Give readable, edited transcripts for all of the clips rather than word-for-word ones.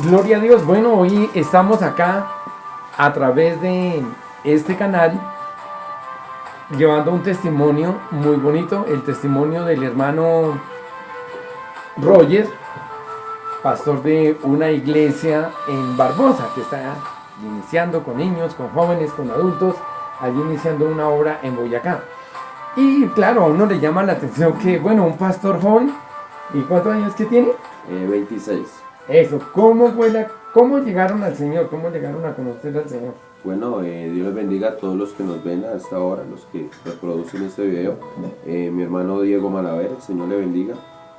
Gloria a Dios. Bueno, hoy estamos acá a través de este canal llevando un testimonio muy bonito, el testimonio del hermano Roger, pastor de una iglesia en Barbosa, que está iniciando con niños, con jóvenes, con adultos, allí iniciando una obra en Boyacá. Y claro, a uno le llama la atención que, bueno, un pastor joven, ¿y cuántos años que tiene? 26. Eso, ¿cómo llegaron al Señor? ¿Cómo llegaron a conocer al Señor? Bueno, Dios les bendiga a todos los que nos ven a esta hora, los que reproducen este video. Mi hermano Diego Malaver, el Señor le bendiga.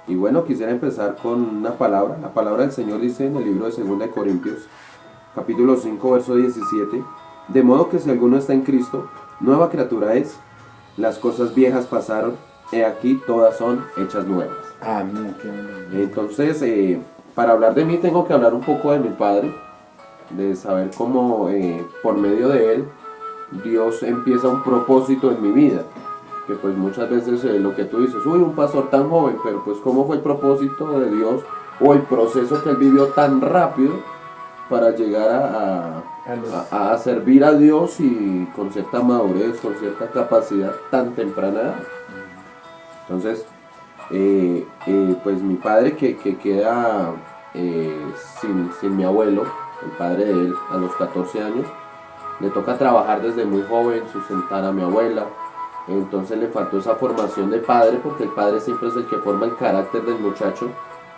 Y bueno, quisiera empezar con una palabra. La palabra del Señor dice en el libro de 2 de Corintios, capítulo 5, verso 17. De modo que si alguno está en Cristo, nueva criatura es. Las cosas viejas pasaron, he aquí todas son hechas nuevas. Amén. Entonces, para hablar de mí tengo que hablar un poco de mi padre, de saber cómo por medio de él Dios empieza un propósito en mi vida. Que pues muchas veces lo que tú dices, uy, un pastor tan joven, pero pues cómo fue el propósito de Dios o el proceso que él vivió tan rápido para llegar a servir a Dios y con cierta madurez, con cierta capacidad tan temprana edad. Entonces, pues mi padre que queda sin mi abuelo, el padre de él, a los 14 años, le toca trabajar desde muy joven, sustentar a mi abuela. Entonces le faltó esa formación de padre, porque el padre siempre es el que forma el carácter del muchacho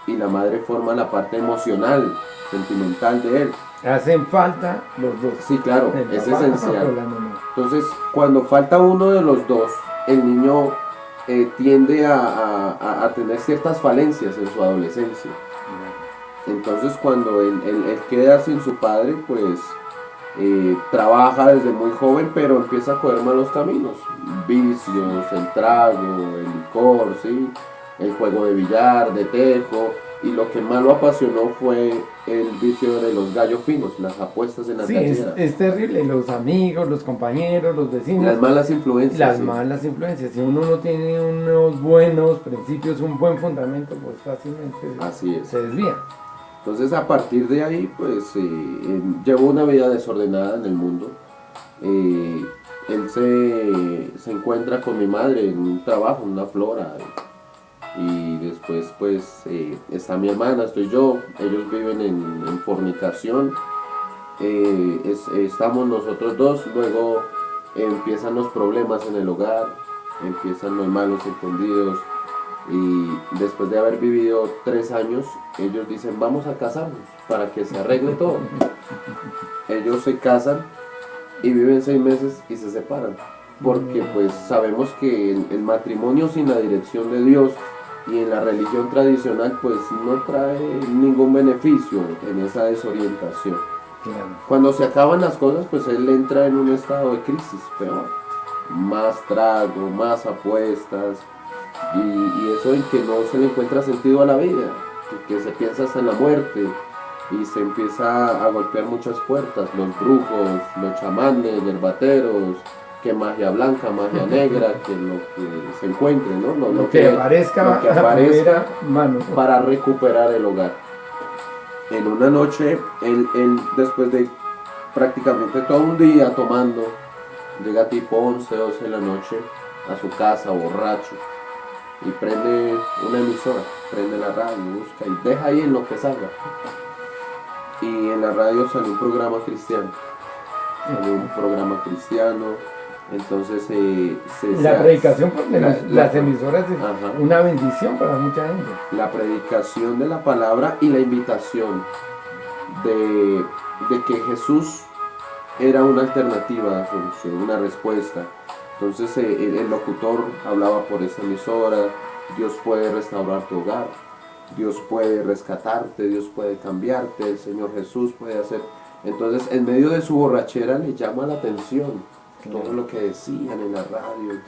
y la madre forma la parte emocional, sentimental de él. Hacen falta los dos. Sí, claro, es esencial. Entonces, cuando falta uno de los dos, el niño tiende a tener ciertas falencias en su adolescencia. Entonces, cuando él queda sin su padre, pues trabaja desde muy joven, pero empieza a coger malos caminos. Vicios, el trago, el licor, ¿sí? El juego de billar, de tejo. Y lo que más lo apasionó fue el vicio de los gallos finos, las apuestas en las galleras. Es terrible, los amigos, los compañeros, los vecinos. Las malas influencias. Las malas influencias. Si uno no tiene unos buenos principios, un buen fundamento, pues fácilmente se desvía. Entonces a partir de ahí, pues llevó una vida desordenada en el mundo. Él se encuentra con mi madre en un trabajo, en una flora. Y después pues está mi hermana, estoy yo, ellos viven en fornicación, estamos nosotros dos, luego empiezan los problemas en el hogar, empiezan los malos entendidos y después de haber vivido 3 años, ellos dicen vamos a casarnos para que se arregle todo. Ellos se casan y viven 6 meses y se separan, porque pues sabemos que el matrimonio sin la dirección de Dios y en la religión tradicional pues no trae ningún beneficio en esa desorientación. Claro. Cuando se acaban las cosas pues él entra en un estado de crisis peor, más trago, más apuestas y eso en que no se le encuentra sentido a la vida, que se piensa hasta en la muerte y se empieza a golpear muchas puertas, los brujos, los chamanes, yerbateros, que magia blanca, magia negra, que lo que se encuentre, ¿no? Lo que aparezca mano, para recuperar el hogar. En una noche, él después de prácticamente todo un día tomando, llega tipo 11, 12 de la noche a su casa borracho y prende una emisora, prende la radio, busca y deja ahí en lo que salga. Y en la radio salió un programa cristiano. Entonces la predicación de las emisoras es una bendición para mucha gente. La predicación de la palabra y la invitación de que Jesús era una alternativa de solución, una respuesta. Entonces el locutor hablaba por esa emisora, Dios puede restaurar tu hogar, Dios puede rescatarte, Dios puede cambiarte, el Señor Jesús puede hacer. Entonces en medio de su borrachera le llama la atención todo lo que decían en la radio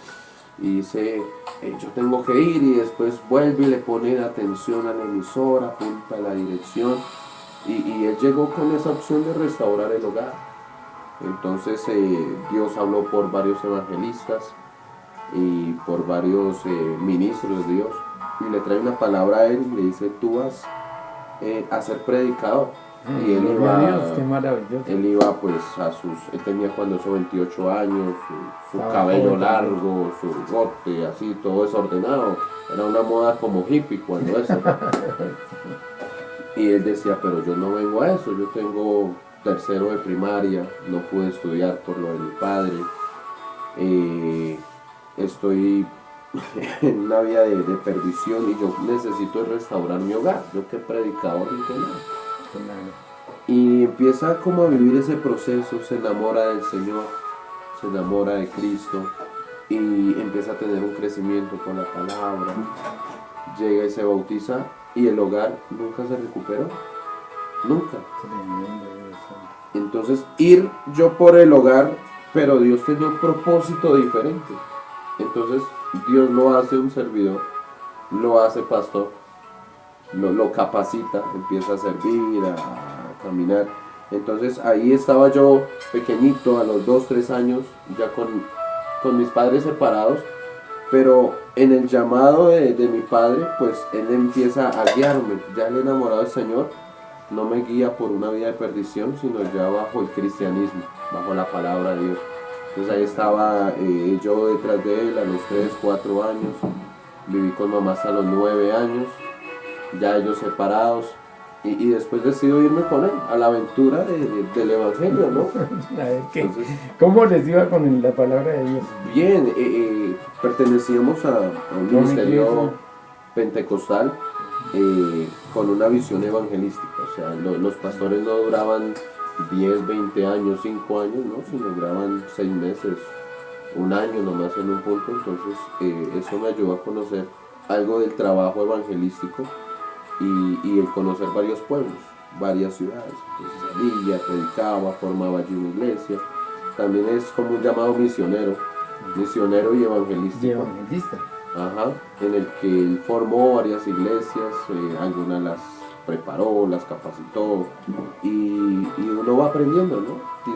y dice yo tengo que ir, y después vuelve y le pone atención a la emisora, apunta a la dirección y él llegó con esa opción de restaurar el hogar. Entonces Dios habló por varios evangelistas y por varios ministros de Dios y le trae una palabra a él y le dice, tú vas a ser predicador. Y él Gloria a iba, Dios, qué maravilloso. él iba pues él tenía cuando eso 28 años, su Estaba cabello joven largo, su bigote, así, todo desordenado. Era una moda como hippie cuando eso. Y él decía, pero yo no vengo a eso, yo tengo tercero de primaria, no pude estudiar por lo de mi padre, estoy en una vida de perdición y yo necesito restaurar mi hogar, yo que predicador ni que nada. Claro. Y empieza como a vivir ese proceso, se enamora del Señor, se enamora de Cristo y empieza a tener un crecimiento con la palabra, llega y se bautiza y el hogar nunca se recuperó, nunca. Tremendo eso. Entonces ir yo por el hogar, pero Dios tenía un propósito diferente. Entonces Dios lo hace un servidor, lo hace pastor, lo capacita, empieza a servir, a caminar. Entonces ahí estaba yo pequeñito, a los 2, 3 años, ya con mis padres separados, pero en el llamado de mi padre, pues él empieza a guiarme, ya el enamorado del Señor no me guía por una vida de perdición, sino ya bajo el cristianismo, bajo la palabra de Dios. Entonces ahí estaba yo detrás de él a los 3, 4 años, viví con mamá hasta los 9 años, ya ellos separados, y después decido irme con él a la aventura del Evangelio, ¿no? A ver, Entonces, ¿cómo les iba con la palabra de Dios? bien, pertenecíamos a un Una ministerio iglesia. pentecostal con una visión evangelística, o sea, los pastores no duraban 10, 20 años, 5 años, ¿no? Sino duraban 6 meses, un año nomás en un punto, entonces eso me ayudó a conocer algo del trabajo evangelístico y el conocer varios pueblos, varias ciudades. Entonces salía, predicaba, formaba allí una iglesia. También es como un llamado misionero y evangelístico. Y evangelista. Ajá, en el que él formó varias iglesias, algunas las preparó, las capacitó y uno va aprendiendo, ¿no?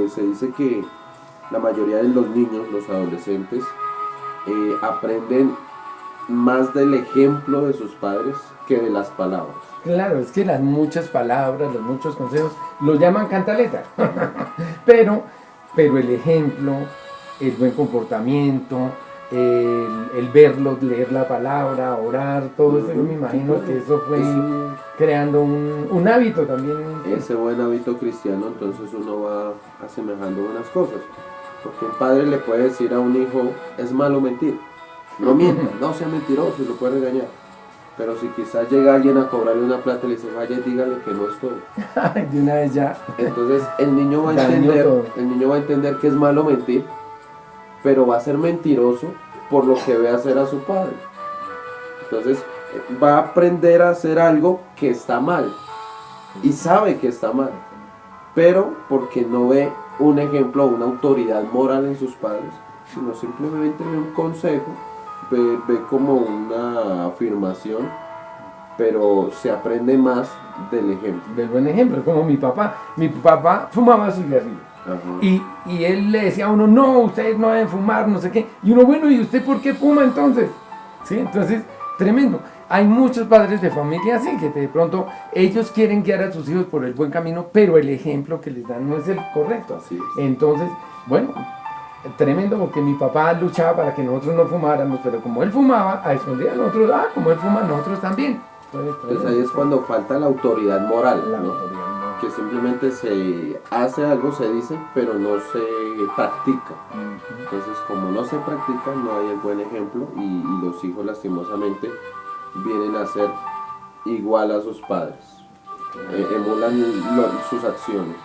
Se dice que la mayoría de los niños, los adolescentes, aprenden más del ejemplo de sus padres que de las palabras. Claro, es que las muchas palabras, los muchos consejos, lo llaman cantaleta. pero el ejemplo, el buen comportamiento, el verlos, leer la palabra, orar, todo eso, yo me imagino que eso fue creando un hábito también. Ese buen hábito cristiano, entonces uno va asemejando buenas cosas. Porque un padre le puede decir a un hijo, es malo mentir. No mientas, no sea mentiroso, y lo puede regañar. Pero si quizás llega alguien a cobrarle una plata y le dice, vaya, dígale que no estoy. De una vez ya. Entonces el niño va a entender que es malo mentir, pero va a ser mentiroso por lo que ve hacer a su padre. Entonces va a aprender a hacer algo que está mal y sabe que está mal, pero porque no ve un ejemplo, una autoridad moral en sus padres, sino simplemente ve un consejo, ve como una afirmación, pero se aprende más del ejemplo. Del buen ejemplo, como mi papá. Mi papá fumaba cigarrillos. Ajá. Y él le decía a uno, no, ustedes no deben fumar, no sé qué. Y uno, bueno, ¿y usted por qué fuma entonces? ¿Sí? Entonces, tremendo. Hay muchos padres de familia así, que de pronto ellos quieren guiar a sus hijos por el buen camino, pero el ejemplo que les dan no es el correcto. Así es. Entonces, bueno, tremendo, porque mi papá luchaba para que nosotros no fumáramos, pero como él fumaba, a escondidas nosotros, como él fuma, nosotros también. Entonces ahí es cuando falta la autoridad moral, La ¿no? autoridad, ¿no? Que simplemente se hace algo, se dice, pero no se practica. Ujú. Entonces, como no se practica, no hay el buen ejemplo y los hijos lastimosamente vienen a ser igual a sus padres, emulan sus acciones.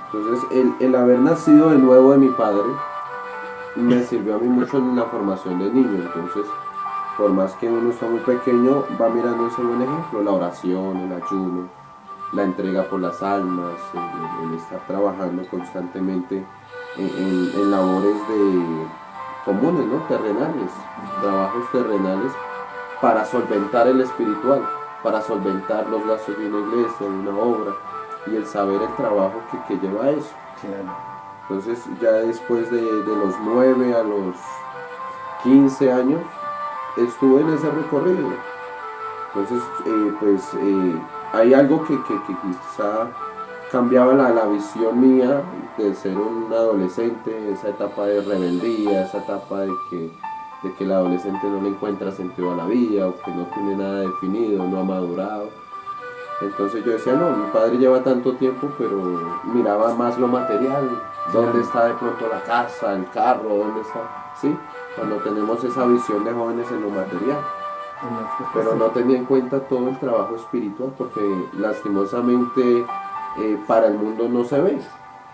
Entonces, el haber nacido de nuevo de mi padre me sirvió a mí mucho en la formación de niño. Entonces, por más que uno está muy pequeño, va mirando ese buen ejemplo, la oración, el ayuno, la entrega por las almas, el estar trabajando constantemente en labores comunes, ¿no? Terrenales, trabajos terrenales para solventar el espiritual, para solventar los gastos de una iglesia, de una obra y el saber el trabajo que lleva a eso. Claro. Entonces ya después de los 9 a los 15 años estuve en ese recorrido. Entonces, hay algo que quizá cambiaba la visión mía de ser un adolescente, esa etapa de rebeldía, esa etapa de que el adolescente no le encuentra sentido a la vida o que no tiene nada definido, no ha madurado. Entonces yo decía, no, mi padre lleva tanto tiempo, pero miraba más lo material, dónde está de pronto la casa, el carro, dónde está, ¿sí? Cuando tenemos esa visión de jóvenes en lo material. Pero no tenía en cuenta todo el trabajo espiritual, porque lastimosamente para el mundo no se ve.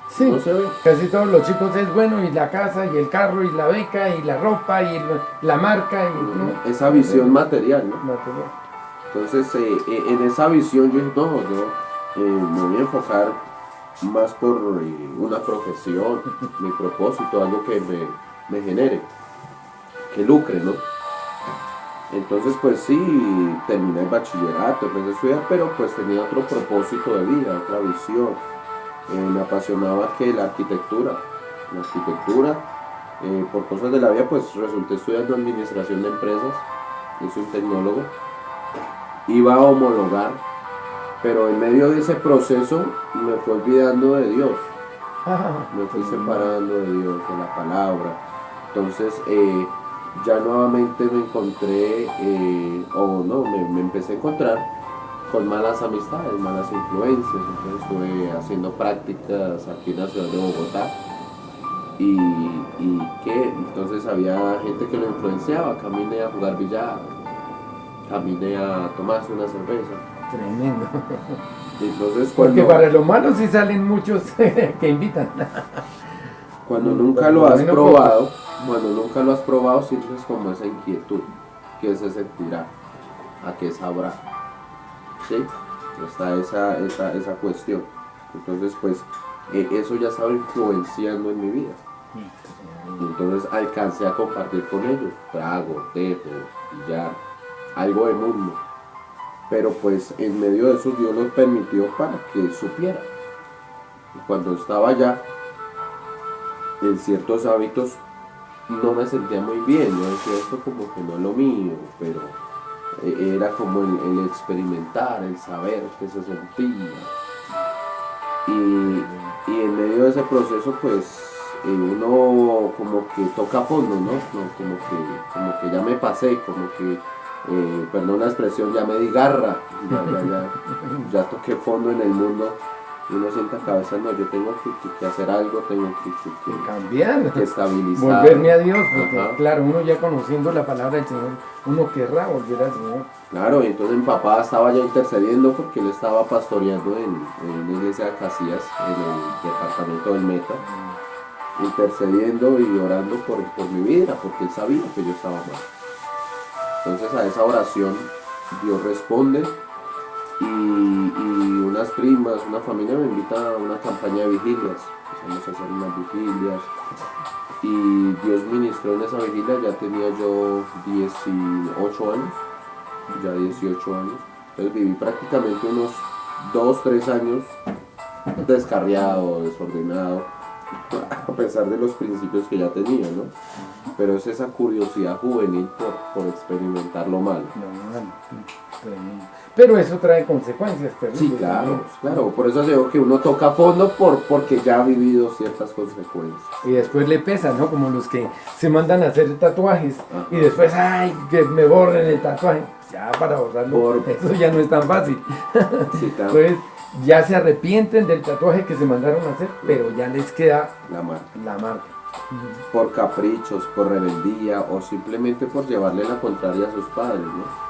Sí, no se ve. casi todos los chicos es bueno, y la casa, y el carro, y la beca, y la ropa, y la marca, y ¿no? Esa visión material, ¿no? Material. Entonces, en esa visión yo dije, no, me voy a enfocar más por una profesión, mi propósito, algo que me genere, que lucre, ¿no? Entonces, pues sí, terminé el bachillerato, empecé a estudiar, pero pues tenía otro propósito de vida, otra visión. Me apasionaba que la arquitectura, por cosas de la vida, pues resulté estudiando administración de empresas, yo soy un tecnólogo. Iba a homologar, pero en medio de ese proceso me fui olvidando de Dios, me fui separando de Dios, de la palabra. Entonces ya nuevamente me encontré, me empecé a encontrar con malas amistades, malas influencias. Entonces estuve haciendo prácticas aquí en la ciudad de Bogotá entonces había gente que lo influenciaba, caminé a jugar billar, caminé a tomarse una cerveza. Tremendo. Entonces, Porque para lo malo sí salen muchos que invitan. Cuando nunca lo has probado, sientes como esa inquietud, que se sentirá, a qué sabrá. ¿Sí? Está esa cuestión. Entonces, pues, eso ya estaba influenciando en mi vida. Entonces alcancé a compartir con ellos, trago, tejo, billar, algo de mundo. Pero pues en medio de eso Dios nos permitió para que supiera. Y cuando estaba allá, en ciertos hábitos, no me sentía muy bien. Yo decía, esto como que no es lo mío, pero era como el experimentar, el saber qué se sentía. Y en medio de ese proceso, pues uno como que toca fondo, ¿no? Como que ya me pasé, como que, perdón la expresión, ya me di garra, ya toqué fondo en el mundo. Y uno sienta cabeza, no, yo tengo que hacer algo, tengo que cambiar, que estabilizar, volverme a Dios, porque ajá, claro, uno ya conociendo la palabra del Señor, uno querrá volver al Señor. Claro, y entonces mi papá estaba ya intercediendo porque él estaba pastoreando en una iglesia de Casillas, en el departamento del Meta, intercediendo y orando por mi vida, porque él sabía que yo estaba mal. Entonces a esa oración Dios responde. Y unas primas, una familia me invita a una campaña de vigilias. Empezamos a hacer unas vigilias y Dios ministró en esa vigilia. Ya tenía yo 18 años, ya 18 años. Entonces viví prácticamente unos 2-3 años descarriado, desordenado, a pesar de los principios que ya tenía, ¿no? Pero es esa curiosidad juvenil por experimentar lo malo. Pero eso trae consecuencias terribles. Sí, claro, por eso digo que uno toca fondo porque ya ha vivido ciertas consecuencias. Y después le pesa, ¿no? Como los que se mandan a hacer tatuajes. Ajá. Y después, ay, que me borren el tatuaje. Ya para borrarlo, eso ya no es tan fácil. Sí, claro. Entonces, ya se arrepienten del tatuaje que se mandaron a hacer, pero ya les queda la marca. Por caprichos, por rebeldía o simplemente por llevarle la contraria a sus padres, ¿no?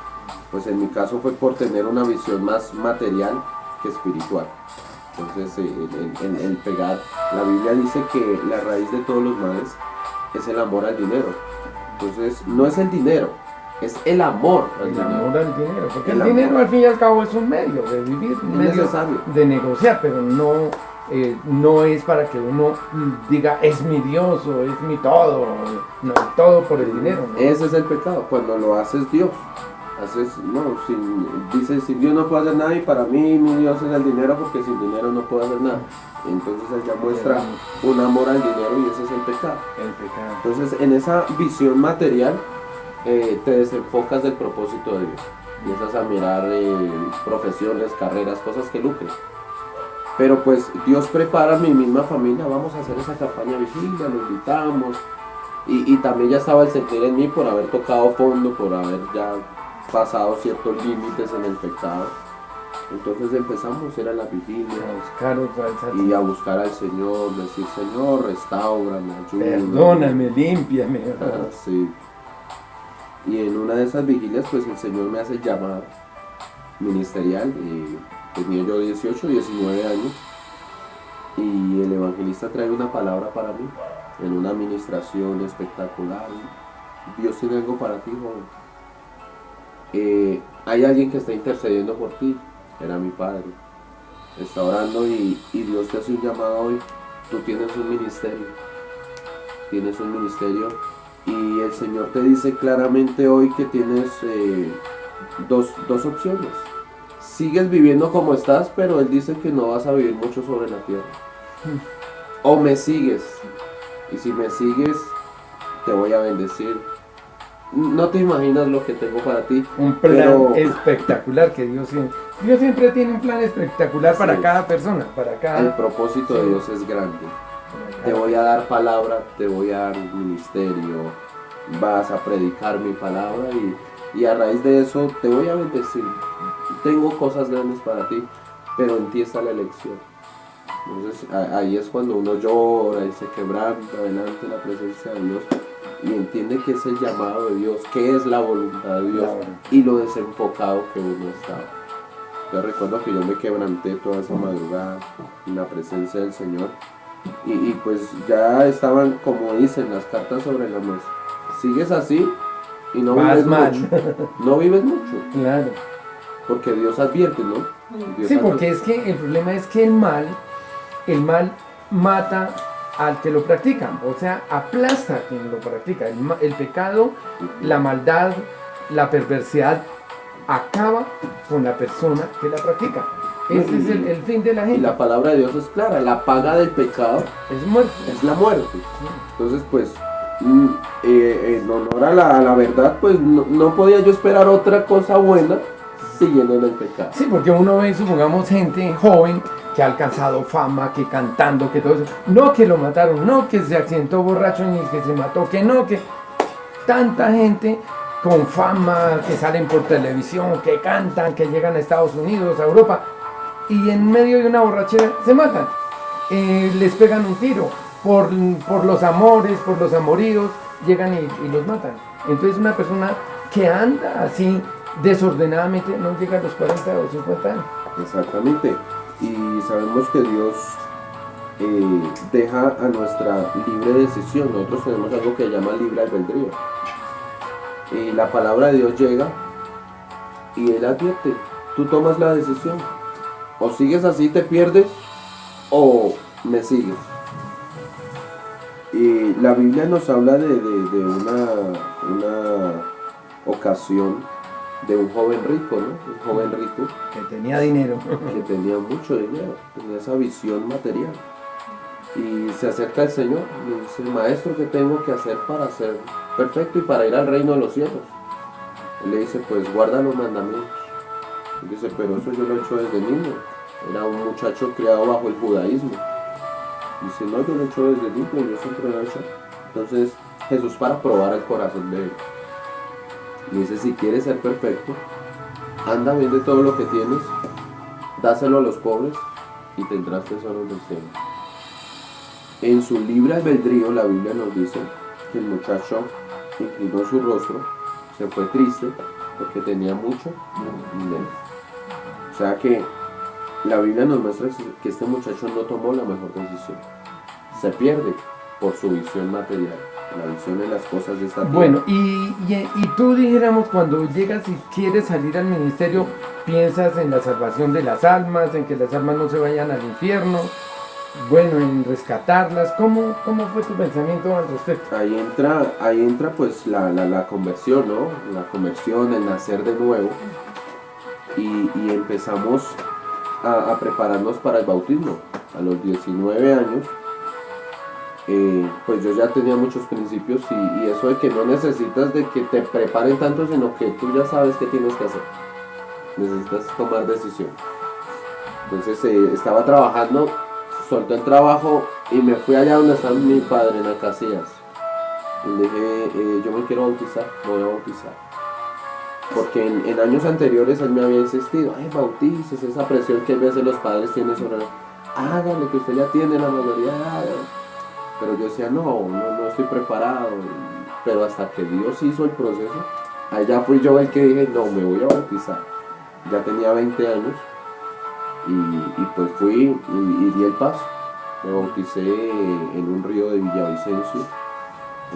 Pues en mi caso fue por tener una visión más material que espiritual. Entonces el pegar, la Biblia dice que la raíz de todos los males es el amor al dinero. Entonces no es el dinero, es el amor al dinero. El amor al dinero, porque el dinero al fin y al cabo es un medio de vivir, un medio de negociar, pero no es para que uno diga es mi Dios o es mi todo, no, todo por el dinero, ¿no? Ese es el pecado, cuando lo haces Dios. Dice, sin Dios no puedo hacer nada, y para mí mi Dios es el dinero, porque sin dinero no puedo hacer nada. Entonces ella muestra un amor al dinero y ese es el pecado. El pecado. Entonces en esa visión material te desenfocas del propósito de Dios. Empiezas a mirar profesiones, carreras, cosas que lucren. Pero pues Dios prepara a mi misma familia, vamos a hacer esa campaña vigilia, lo invitamos. Y también ya estaba el sentir en mí por haber tocado fondo, por haber ya pasado ciertos límites en el pecado. Entonces empezamos a ir a la vigilia y a buscar al Señor, decir, Señor, restaurame, ayúdame. Perdóname, límpiame. Sí. Y en una de esas vigilias, pues el Señor me hace el llamado ministerial. Tenía yo 18, 19 años. Y el evangelista trae una palabra para mí, en una administración espectacular. Dios tiene algo para ti, joven. Hay alguien que está intercediendo por ti. Era mi padre. Está orando y Dios te hace un llamado hoy. Tú tienes un ministerio. Tienes un ministerio. Y el Señor te dice claramente hoy que tienes dos opciones. Sigues viviendo como estás, pero Él dice que no vas a vivir mucho sobre la tierra. O me sigues. Y si me sigues, te voy a bendecir. No te imaginas lo que tengo para ti. Un plan espectacular que Dios siempre tiene un plan espectacular para cada persona, para cada... El propósito de Dios es grande. Te voy a dar palabra, te voy a dar un ministerio, vas a predicar mi palabra y a raíz de eso te voy a bendecir. Tengo cosas grandes para ti, pero en ti está la elección. Entonces ahí es cuando uno llora y se quebranta delante de la presencia de Dios y entiende que es el llamado de Dios, que es la voluntad de Dios y lo desenfocado que uno estaba. Yo recuerdo que yo me quebranté toda esa madrugada en la presencia del Señor y pues ya estaban, como dicen, las cartas sobre la mesa. Sigues así y no vives mucho. No vives mucho. Claro. Porque Dios advierte, ¿no? Dios sí, porque es que el problema es que el mal mata al que lo practica, o sea, aplasta a quien lo practica. El pecado, la maldad, la perversidad acaba con la persona que la practica. Ese es el fin de la gente. Y la palabra de Dios es clara, la paga del pecado es muerte. Es la muerte. Entonces, pues, en honor a la verdad, pues no podía yo esperar otra cosa buena siguiendo en el pecado. Sí, porque uno ve, supongamos, gente joven que ha alcanzado fama, que cantando, que todo eso. No que lo mataron, no que se accidentó borracho ni que se mató, que no, que tanta gente con fama, que salen por televisión, que cantan, que llegan a Estados Unidos, a Europa, y en medio de una borrachera se matan. Les pegan un tiro por los amores, por los amoríos, llegan y los matan. Entonces una persona que anda así desordenadamente no llega a los 40 o 50 años. Exactamente. Y sabemos que Dios deja a nuestra libre decisión. Nosotros tenemos algo que se llama libre albedrío. Y la palabra de Dios llega y Él advierte. Tú tomas la decisión. O sigues así, te pierdes, o me sigues. Y la Biblia nos habla de una ocasión de un joven rico, ¿no? Un joven rico que tenía dinero, que tenía mucho dinero, tenía esa visión material. Y se acerca al Señor y le dice, maestro, ¿qué tengo que hacer para ser perfecto y para ir al reino de los cielos? Él le dice, pues guarda los mandamientos. Él dice, pero eso yo lo he hecho desde niño. Era un muchacho criado bajo el judaísmo. Dice, no, yo lo he hecho desde niño, yo siempre lo he hecho. Entonces Jesús, para probar el corazón de él, le dice, si quieres ser perfecto, anda, vende todo lo que tienes, dáselo a los pobres y tendrás tesoros del cielo. En su libre albedrío, la Biblia nos dice que el muchacho inclinó su rostro, se fue triste porque tenía mucho dinero. O sea que la Biblia nos muestra que este muchacho no tomó la mejor decisión. Se pierde por su visión material, la visión en las cosas de esta tierra. Bueno, y tú dijéramos, cuando llegas y quieres salir al ministerio, piensas en la salvación de las almas, en que las almas no se vayan al infierno, bueno, en rescatarlas. ¿Cómo fue tu pensamiento al respecto? Ahí entra pues la conversión, ¿no? La conversión, el nacer de nuevo. Y empezamos a prepararnos para el bautismo. A los 19 años pues yo ya tenía muchos principios y eso de que no necesitas de que te preparen tanto, sino que tú ya sabes qué tienes que hacer. Necesitas tomar decisiones. Entonces estaba trabajando, solté el trabajo y me fui allá donde está mi padre, en Acacias. Y le dije, yo me quiero bautizar, me voy a bautizar. Porque en años anteriores él me había insistido, ay, bautices, esa presión que a veces los padres tienen sobre él. Hágale, que usted ya tiene la mayoría de edad. Pero yo decía, no estoy preparado. Pero hasta que Dios hizo el proceso, allá fui yo el que dije, no, me voy a bautizar. Ya tenía 20 años y pues fui y di el paso. Me bauticé en un río de Villavicencio.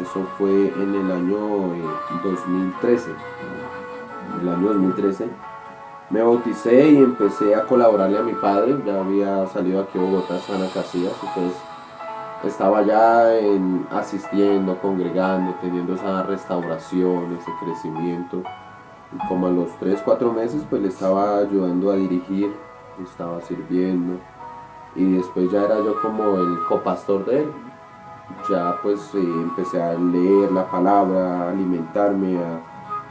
Eso fue en el año 2013. En el año 2013 me bauticé y empecé a colaborarle a mi padre. Ya había salido aquí a Bogotá, San Casillas, entonces estaba ya asistiendo, congregando, teniendo esa restauración, ese crecimiento. Y como a los 3, 4 meses, pues le estaba ayudando a dirigir, estaba sirviendo. Y después ya era yo como el copastor de él. Ya pues empecé a leer la palabra, a alimentarme,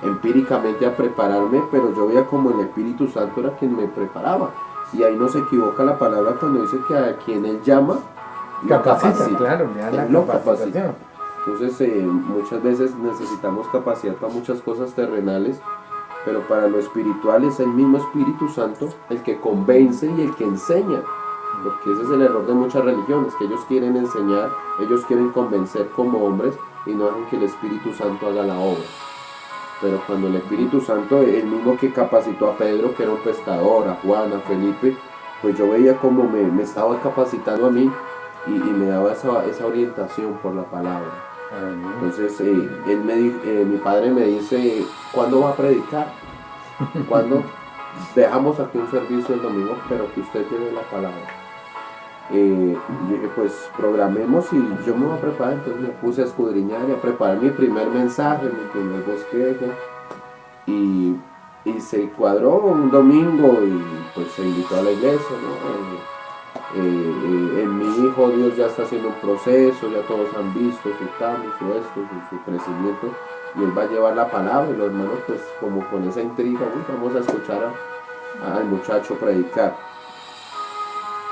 empíricamente a prepararme, pero yo veía como el Espíritu Santo era quien me preparaba. Y ahí no se equivoca la palabra cuando dice que a quien él llama, capacita, claro, le da la capacitación. Entonces muchas veces necesitamos capacidad para muchas cosas terrenales, pero para lo espiritual es el mismo Espíritu Santo el que convence y el que enseña. Porque ese es el error de muchas religiones, que ellos quieren enseñar, ellos quieren convencer como hombres y no hacen que el Espíritu Santo haga la obra. Pero cuando el Espíritu Santo, el mismo que capacitó a Pedro, que era un pescador, a Juan, a Felipe, pues yo veía como me estaba capacitando a mí y me daba esa orientación por la palabra. Entonces mi padre me dice, ¿cuándo va a predicar? ¿Cuándo? Dejamos aquí un servicio el domingo, pero que usted lleve la palabra. Dije, pues programemos y yo me voy a preparar. Entonces me puse a escudriñar y a preparar mi primer mensaje, mi primer bosquejo. Y se cuadró un domingo y pues se invitó a la iglesia, ¿no? En mi hijo Dios ya está haciendo un proceso, ya todos han visto su cambio, su crecimiento. Y él va a llevar la palabra y los hermanos pues como con esa intriga, vamos a escuchar al muchacho predicar.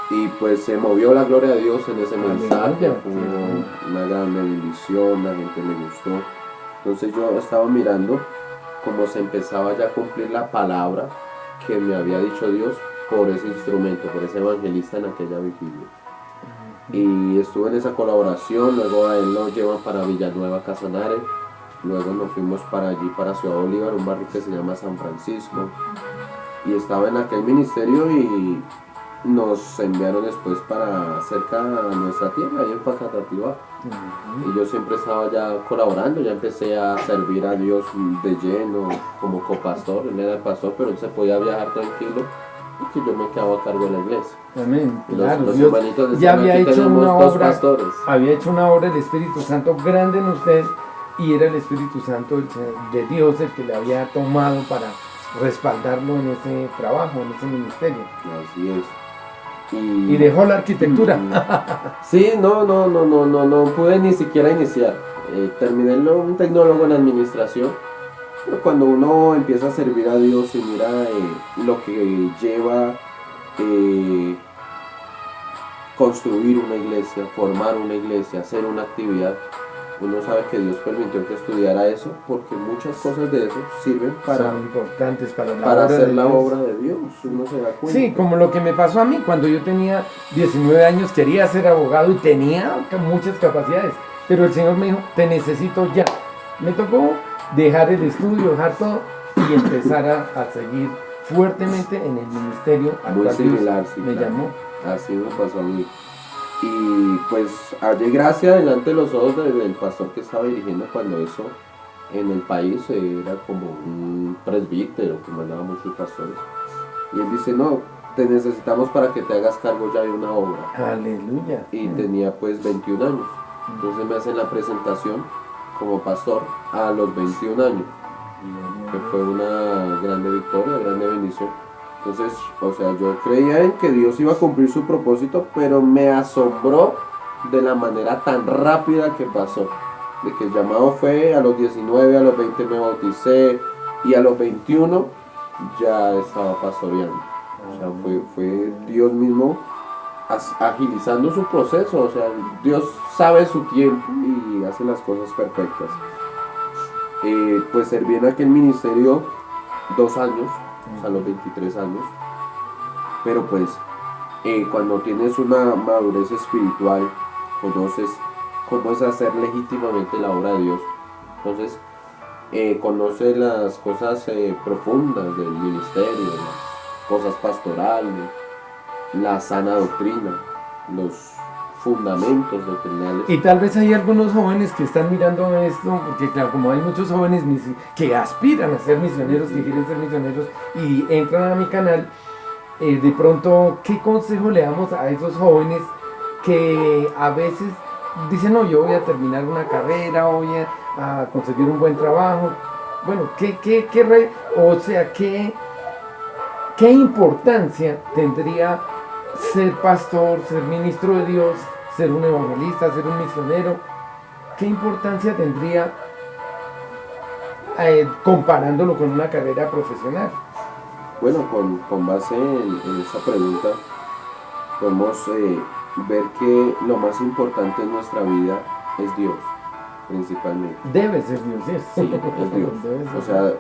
Y pues se movió la gloria de Dios en ese mensaje, fue una gran bendición, la gente le gustó. Entonces yo estaba mirando cómo se empezaba ya a cumplir la palabra que me había dicho Dios por ese instrumento, por ese evangelista en aquella vigilia. Y estuve en esa colaboración, luego a él lo llevan para Villanueva, Casanare. Luego nos fuimos para allí, para Ciudad Bolívar, un barrio que se llama San Francisco. Y estaba en aquel ministerio y nos enviaron después para cerca a nuestra tierra, ahí en Facatativá. Y yo siempre estaba ya colaborando, ya empecé a servir a Dios de lleno como copastor. Él era el pastor, pero él se podía viajar tranquilo porque yo me quedaba a cargo de la iglesia. Amén. Claro, los Dios hermanitos ya había hecho una obra, pastores. Había hecho una obra del Espíritu Santo grande en usted y era el Espíritu Santo de Dios el que le había tomado para respaldarlo en ese trabajo, en ese ministerio. Así es. Y dejó la arquitectura. Sí, no pude ni siquiera iniciar. Terminé un tecnólogo en administración, pero cuando uno empieza a servir a Dios y mira lo que lleva construir una iglesia, formar una iglesia, hacer una actividad, uno sabe que Dios permitió que estudiara eso porque muchas cosas de eso sirven son importantes para hacer la obra de Dios. Uno se da cuenta. Sí, como lo que me pasó a mí cuando yo tenía 19 años, quería ser abogado y tenía muchas capacidades, pero el Señor me dijo, te necesito ya. Me tocó dejar el estudio, dejar todo y empezar a seguir fuertemente en el ministerio al Muy cual similar, Dios sí, me claro. llamó. Así me pasó a mí. Y pues hallé gracia delante de los ojos del pastor que estaba dirigiendo cuando eso en el país era como un presbítero que mandaba muchos pastores. Y él dice, no, te necesitamos para que te hagas cargo ya de una obra. Aleluya. Y tenía pues 21 años. Entonces me hacen la presentación como pastor a los 21 años, que fue una grande victoria, grande bendición. Entonces, o sea, yo creía en que Dios iba a cumplir su propósito, pero me asombró de la manera tan rápida que pasó. De que el llamado fue a los 19, a los 20 me bauticé y a los 21 ya estaba pastoreando. O sea, fue Dios mismo agilizando su proceso. O sea, Dios sabe su tiempo y hace las cosas perfectas. Pues serví en aquel ministerio 2 años, o sea, los 23 años. Pero pues cuando tienes una madurez espiritual, conoces cómo es hacer legítimamente la obra de Dios. Entonces, conoces las cosas profundas del ministerio, las cosas pastorales, la sana doctrina, los fundamentos doctrinales. Y tal vez hay algunos jóvenes que están mirando esto, porque claro, como hay muchos jóvenes que aspiran a ser misioneros, que quieren ser misioneros y entran a mi canal, de pronto, ¿qué consejo le damos a esos jóvenes que a veces dicen, no, yo voy a terminar una carrera, voy a conseguir un buen trabajo? Bueno, ¿qué importancia tendría ser pastor, ser ministro de Dios, ser un evangelista, ser un misionero? ¿Qué importancia tendría comparándolo con una carrera profesional? Bueno, con base en esa pregunta, podemos ver que lo más importante en nuestra vida es Dios, principalmente. Debe ser Dios, ¿sí? Sí, es Dios. O sea,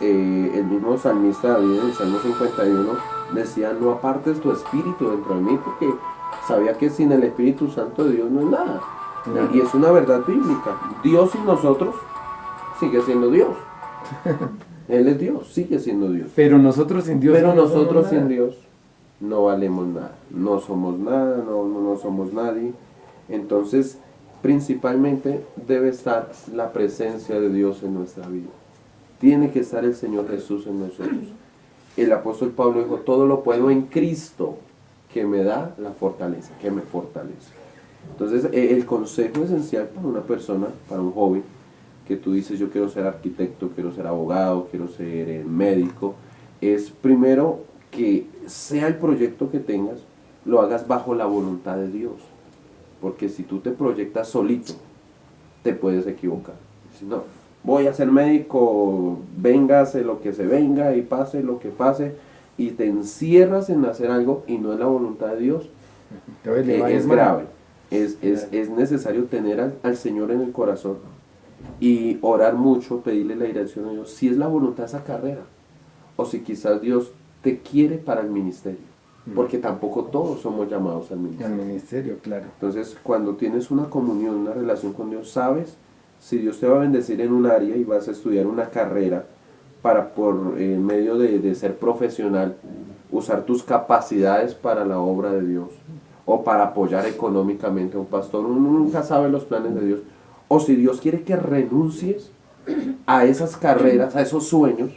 el mismo salmista David en el Salmo 51 decía, no apartes tu espíritu dentro de mí, porque sabía que sin el Espíritu Santo de Dios no es nada. Y es una verdad bíblica. Dios sin nosotros sigue siendo Dios. Él es Dios, sigue siendo Dios. Pero nosotros sin Dios Pero nosotros sin Dios no valemos nada. No somos nada, no somos nadie. Entonces, principalmente debe estar la presencia de Dios en nuestra vida. Tiene que estar el Señor Jesús en nosotros. El apóstol Pablo dijo, todo lo puedo en Cristo, que me da la fortaleza, que me fortalece. Entonces, el consejo esencial para una persona, para un joven, que tú dices, yo quiero ser arquitecto, quiero ser abogado, quiero ser médico, es primero que sea el proyecto que tengas, lo hagas bajo la voluntad de Dios. Porque si tú te proyectas solito, te puedes equivocar. Si no, voy a ser médico, véngase lo que se venga y pase lo que pase, y te encierras en hacer algo y no es la voluntad de Dios, es grave. Es necesario tener al Señor en el corazón y orar mucho, pedirle la dirección a Dios, si es la voluntad de esa carrera, o si quizás Dios te quiere para el ministerio, porque tampoco todos somos llamados al ministerio. Al ministerio, claro. Entonces, cuando tienes una comunión, una relación con Dios, sabes si Dios te va a bendecir en un área y vas a estudiar una carrera para por medio de ser profesional, usar tus capacidades para la obra de Dios, o para apoyar económicamente a un pastor. Uno nunca sabe los planes de Dios. O si Dios quiere que renuncies a esas carreras, a esos sueños,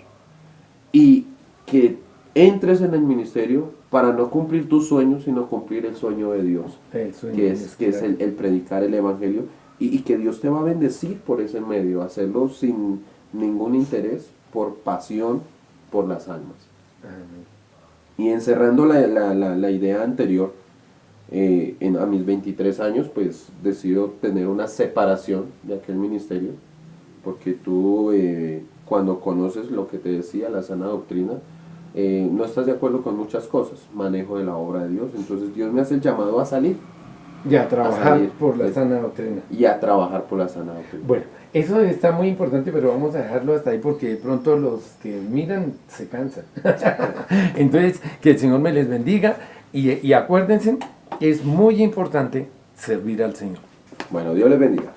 y que entres en el ministerio para no cumplir tus sueños, sino cumplir el sueño de Dios, que es el predicar el Evangelio, y que Dios te va a bendecir por ese medio, hacerlo sin ningún interés, por pasión, por las almas. Amén. Y encerrando la idea anterior, a mis 23 años, pues decido tener una separación de aquel ministerio, porque tú cuando conoces lo que te decía, la sana doctrina, no estás de acuerdo con muchas cosas, manejo de la obra de Dios, entonces Dios me hace el llamado a salir. Y a trabajar por la sana doctrina. Y a trabajar por la sana doctrina. Bueno, eso está muy importante, pero vamos a dejarlo hasta ahí porque de pronto los que miran se cansan. Entonces, que el Señor me les bendiga y acuérdense, es muy importante servir al Señor. Bueno, Dios les bendiga.